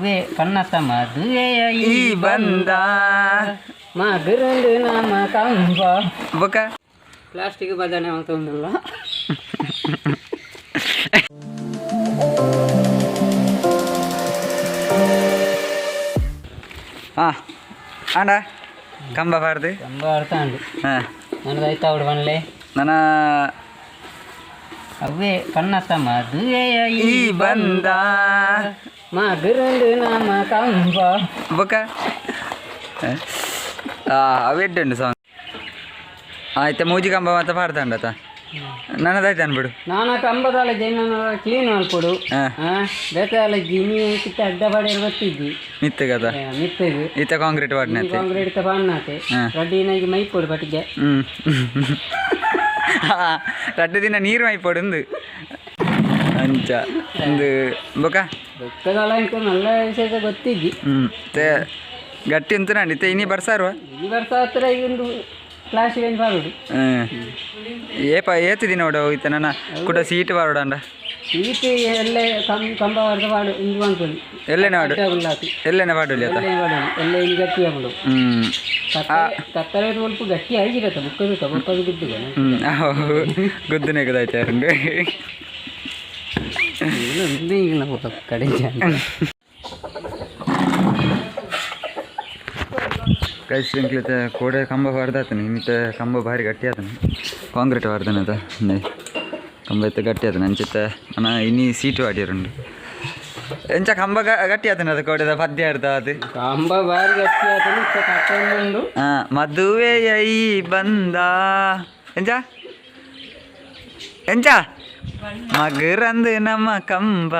ಅವೇ ಕನ್ನತ್ತ ಮದುವೆಯ ಈ ಬಂದ ಮಗರಂದು ನಮ್ಮ ಕಂಬ ಬೊಕ ಪ್ಲಾಸ್ಟಿಕ್ ಬದನೆ ಅಂತ ಉಂಟಲ್ಲ. ಹಾಂ ಆಂಡ ಕಂಬ ಬಾರ್ದು ಕಂಬ ಅರ್ಥ ಅಂಡು ಹಾಂ ನನಗೆ ಆಯ್ತಾ ಅವ್ರು ಬನ್ಲೆ ನನ್ನ ಅವೇ ಕನ್ನತ್ತ ಮದುವೆಯ ಈ ಬಂದ ಮಗರಂದು ನಮ್ಮ ಕಂಬ ಬೊಕ ಅವೆಡ್ಡುಂಡು ಸಾಂಗ್ ಆಯ್ತಾ ಮೂಜಿ ಕಂಬ ಮಾತ್ರ ಪಾಡ್ತಾಂಡತ ನನ್ನದಾಯ್ತು ಅನ್ಬಿಡು ನಾನು ಕಂಬದಾಲ ಜೈನ ಕ್ಲೀನ್ ಮಾಡ್ಕೊಡು ಬೇತಾಲ ಜಿಮಿ ಕಿತ್ತ ಅಡ್ಡ ಬಾಡಿ ಬರ್ತಿದ್ದಿ ಮಿತ್ತಗದ ಮಿತ್ತದು ಈತ ಕಾಂಕ್ರೀಟ್ ವಾಡ್ನೆ ಕಾಂಕ್ರೀಟ್ ಬಾಣ್ಣಾತೆ ರಡ್ಡಿನಾಗಿ ಮೈಪೊಡು ಬಟ್ಟಿಗೆ ರಡ್ಡು ದಿನ ನೀರು ಮೈಪೊಡು ಅಂಚ ಒಂದು ಬೊಕ ಬೆಕ್ಕದಾಲ ನಲ್ಲ ವಿಷಯ ಗೊತ್ತಿದ್ದಿ ಗಟ್ಟಿ ಅಂತ ನಂಡಿತ್ತೆ ಇನ್ನಿ ಬರ್ಸಾರುವ ಈ ವರ್ಷ ಹತ್ರ ಈಗ ಒಂದು ಕ್ಲಾಸ್ ಏನು ಬಾರೋಡು ಏತು ದಿನ ಓಡ ಹೋಯ್ತು ನನ್ನ ಕೂಡ ಸೀಟ್ ಬಾರೋಡಂಡ ಸೀಟ್ ಎಲ್ಲೇ ಕಂಬ ಹೊಡೆದ ಬಾಡು ಇಂದು ಬಂತು ಎಲ್ಲೇನೆ ಬಾಡು ಎಲ್ಲೇನೆ ಬಾಡುಲಿ ಆತ ಎಲ್ಲ ಇಲ್ಲಿ ಗಟ್ಟಿ ಆಗ್ಬಿಡು ಕತ್ತಲೆ ಸ್ವಲ್ಪ ಗಟ್ಟಿ ಆಗಿರತ್ತೆ ಬುಕ್ಕದು ತಗೊಪ್ಪದು ಬಿದ್ದಿದೆ ಗುದ್ದನೆ ಗದಾಯ್ತು ಯಾರುಂಡು ಈಗ ನಾವು ಕಡೆ ಕೈ ಸ್ಪ್ರಿಂಕ್ಲಿತ ಕೋಡೆ ಕಂಬ ಬಾರ್ದಾತನೆ ಇನ್ನಿತ ಕಂಬ ಭಾರಿ ಗಟ್ಟಿ ಆತನೆ ಕಾಂಕ್ರೀಟ್ ಬಾರ್ದಾನೆ ಅದ ಕಂಬ ಎತ್ತ ಗಟ್ಟಿ ಆತನೆ ಅಂಚಿತ್ತ ನಾನು ಇನ್ನಿ ಸೀಟು ಆಡಿಯರುಂಡು ಎಂಚ ಕಂಬ ಗಟ್ಟಿ ಆತನೆ ಅದು ಕೋಡೆದ ಪದ್ಯ ಆಡ್ದ ಅದು ಕಂಬ ಭಾರಿ ಗಟ್ಟಿ ಆತನೆ ಹಾಂ ಮದುವೆಯ ಈ ಬಂದ ಎಂಚ ಎಂಚ ಮಗರಂದು ನಮ್ಮ ಕಂಬ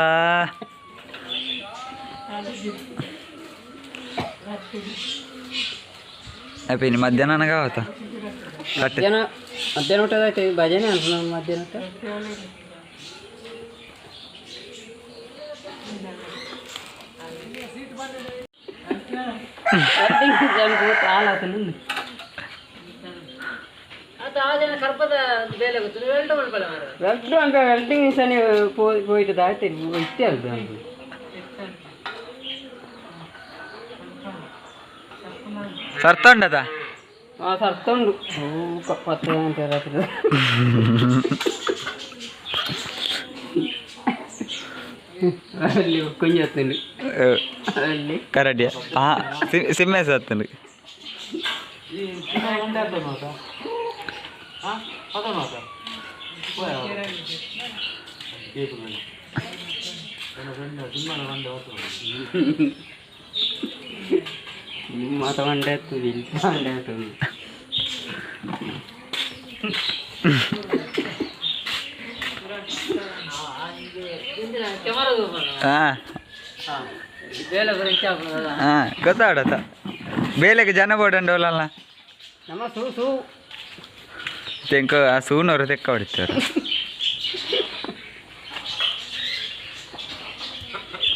ಅಪ್ಪ ಇನ್ನು ಮಧ್ಯಾಹ್ನ ನನಗೆ ಆವತ್ತ ಮಧ್ಯಾಹ್ನ ಊಟ ಆಯ್ತು ಭಜನೆ ಅನ್ಸ ಮಧ್ಯಾಹ್ನ ಊಟ ವೆಲ್ಡಿಂಗ್ ಮಿಷನ್ പോയിട്ട് താഴ്ത്തി ഇഷ്ടേ ಸರ್ತ ಉಂಡದ ಸರ್ತ ಉಂಡು 10 ಗಂಟೆ ರಾತ್ರಿ ಅಲ್ಲಿ ಕೊಂಜತ್ತುಂಡು ಅಲ್ಲಿ ಕರಡಿಯ ಹಾಂ ಸಿಮ್ಮೆ ಸತ್ತುಂಡು ಮಾತ ಮಂಡೆ ಮಂಡೆ ಹಾಂ ಗೊತ್ತಾಡತ್ತ ಬೇಲೆಗೆ ಜನ ಬೋಡಂಡವಲ್ಲ ನಮ್ಮ ಸೂ ತೆಂಕ ಆ ಸೂನವರು ತೆಕ್ಕ ಹೊಡಿತಾರೆ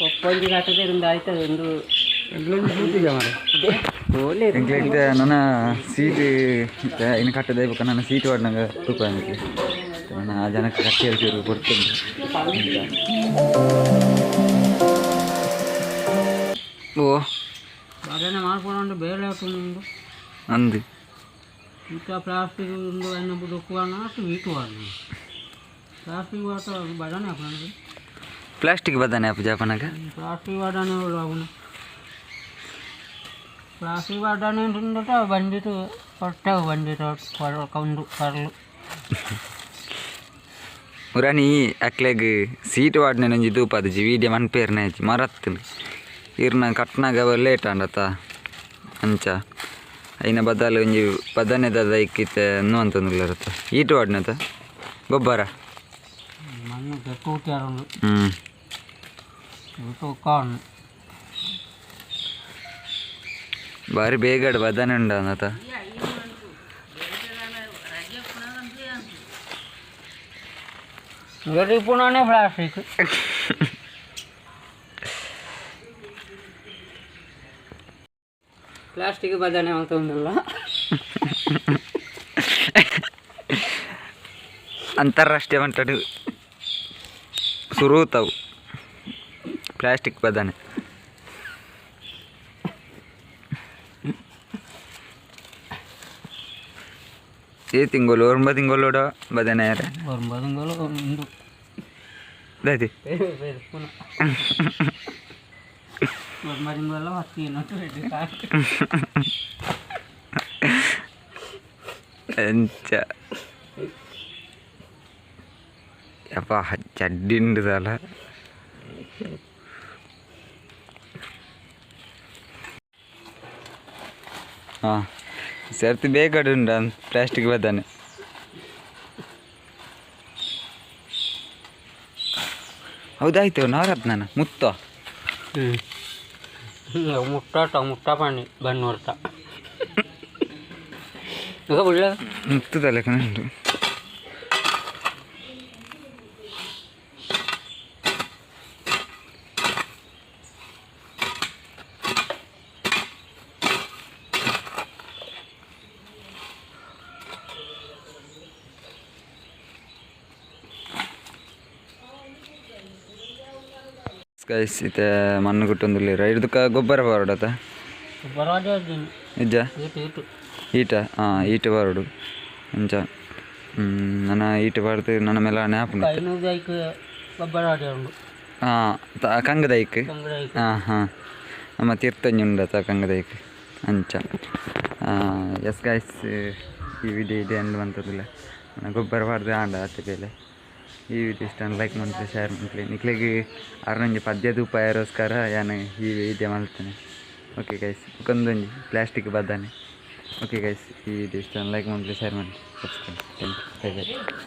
ಒಪ್ಪಂದಿ ಕಾಟದಿಂದ ಆಯ್ತದೆ ಒಂದು ನನ್ನ ಸೀಟ್ ಇನ್ನು ಕಟ್ಟದ ನನ್ನ ಸೀಟ್ ಹೊಡ್ನಂಗೆ ತೂಕ ನಾನು ಆ ಜನಕ್ಕೆ ಕಟ್ಟಿ ಹೇಳ್ತೀವಿ ಕೊಡ್ತೀನಿ ಓ ಅದನ್ನು ಮಾಡ್ಕೊಂಡು ಬೇರೆ ಹಾಕೊಂಡು ಅಂದು ఇంకా ప్లాస్టిక్ ఉందో అయినప్పుడు ఎక్కువ వీటు వాడు ప్లాస్టిక్ వాటర్ బడానే అప్పుడు ప్లాస్టిక్ బదానే అప్పు చెప్పనక ప్లాస్టిక్ వాడానే వాళ్ళు అవును ప్లాస్టిక్ వాడానే ఉంటుందట బండితో కొట్టావు బండితో కౌండు కర్రలు ಮುರಾನಿ ಅಕ್ಲೆಗ್ ಸೀಟ್ ವಾಡ್ನೆ ನಂಜಿ ತೂಪಾದಜಿ ವೀಡಿಯೋ ಮನ್ಪೇರ್ನೆ ಹಚ್ಚಿ ಮರತ್ತಲು ಇರ್ನ ಕಟ್ನಾಗ ಲೇಟ್ ಅಂಡತ್ತ ಅಂಚ అయిన బద్దాలు కొంచెం పద్దనే దాదా ఎక్కితే నువ్వు అంత ఇరತ್ತ ఈటు వాడినత ಗೊಬ್ಬರ ಭಾರಿ ಬೇಗಡೆ ಬದನೆ ಉಂಡ ಅನ್ನತ ಪುಣಾನೆ ಪ್ಲಾಸ್ಟಿಕ್ ಪ್ಲಾಸ್ಟಿಕ್ ಬದನೆ ಅಂತ ಉಂಡಲ್ಲ ಅಂತಾರಾಷ್ಟ್ರೀಯ ಮಟ್ಟದ ಸುರುತಾವು ಪ್ಲಾಸ್ಟಿಕ್ ಬದನೆ ತಿಂಗಳು ಒಂಬತ್ತು ತಿಂಗಳೋಡ ಬದನೇರ ಒಂಬತ್ತು ಒಂದು ದಾಯ್ತಿ ಪುನಃ ಒಂಬತ್ತು ಹತ್ತಿ ಎಂಚ ಯಪ್ಪ ಚಡ್ಡಿಂಡು ಸಾಲ ಹಾಂ ಸರ್ತಿ ಬೇಕಾಡುಂಡ ಪ್ಲಾಸ್ಟಿಕ್ ಬದಾನೆ ಹೌದಾಯ್ತು ನವರತ್ನ ಮುತ್ತ ಮುಟ್ಟ ಪಾಣಿ ಬಣ್ಣ ಹೊರ್ತ ಒಳ್ಳೆ ಮುತ್ತದಲ್ಲ ಕಣುಂಟು ಗೈಸ್ ಇತ್ತೆ ಮಣ್ಣು ಕುಟ್ಟೊಂದುಲ್ಲೇರ ಇದಕ್ಕೆ ಗೊಬ್ಬರ ಬರೋಡತ್ತ ನಿಜ ಈಟ ಹಾಂ ಈಟ ಬರೋಡು ಅಂಚ ನನ್ನ ಈಟ ಬರೋದು ನನ್ನ ಮೇಲೆ ನ್ಯಾಪ್ ಹಾಂ ಕಂಗದೈಕ್ ಹಾಂ ಹಾಂ ನಮ್ಮ ತೀರ್ಥಂಜುಂಡತ ಕಂಗದೈಕ್ ಅಂಚ ಎಸ್ ಗೈಸ್ ಈ ವಿಡಿಯೋ ಇದೆ ಅನ್ನುವಂಥದ್ದಿಲ್ಲ ಗೊಬ್ಬರ ಬಾರ್ದು ಆಂಡ ಅತ್ತೆ ಬೇಲೆ ಈ ವಿಡಿಯೋ ಇಷ್ಟ ಲೈಕ್ ಮಾಡ್ತೀವಿ ಶೇರ್ ಮಾಡ್ತೀವಿ ನಿಕ್ಲಿಗೆ ಅರ್ನೊಂಜಿ ಪದ್ಯದ ಉಪಾಯಗೋಸ್ಕರ ನಾನು ಈ ವಿಡಿಯೋ ಮಾಡ್ತೇನೆ ಓಕೆ ಗೈಸ್ ಒಂದೊಂದು ಪ್ಲಾಸ್ಟಿಕ್ ಬದ್ದಾನೆ ಓಕೆ ಗೈಸ್ ಈ ವಿಡಿಯೋ ಇಷ್ಟ ಲೈಕ್ ಮಾಡ್ತೀವಿ ಶೇರ್ ಮಾಡಿ subscribe thank you bye by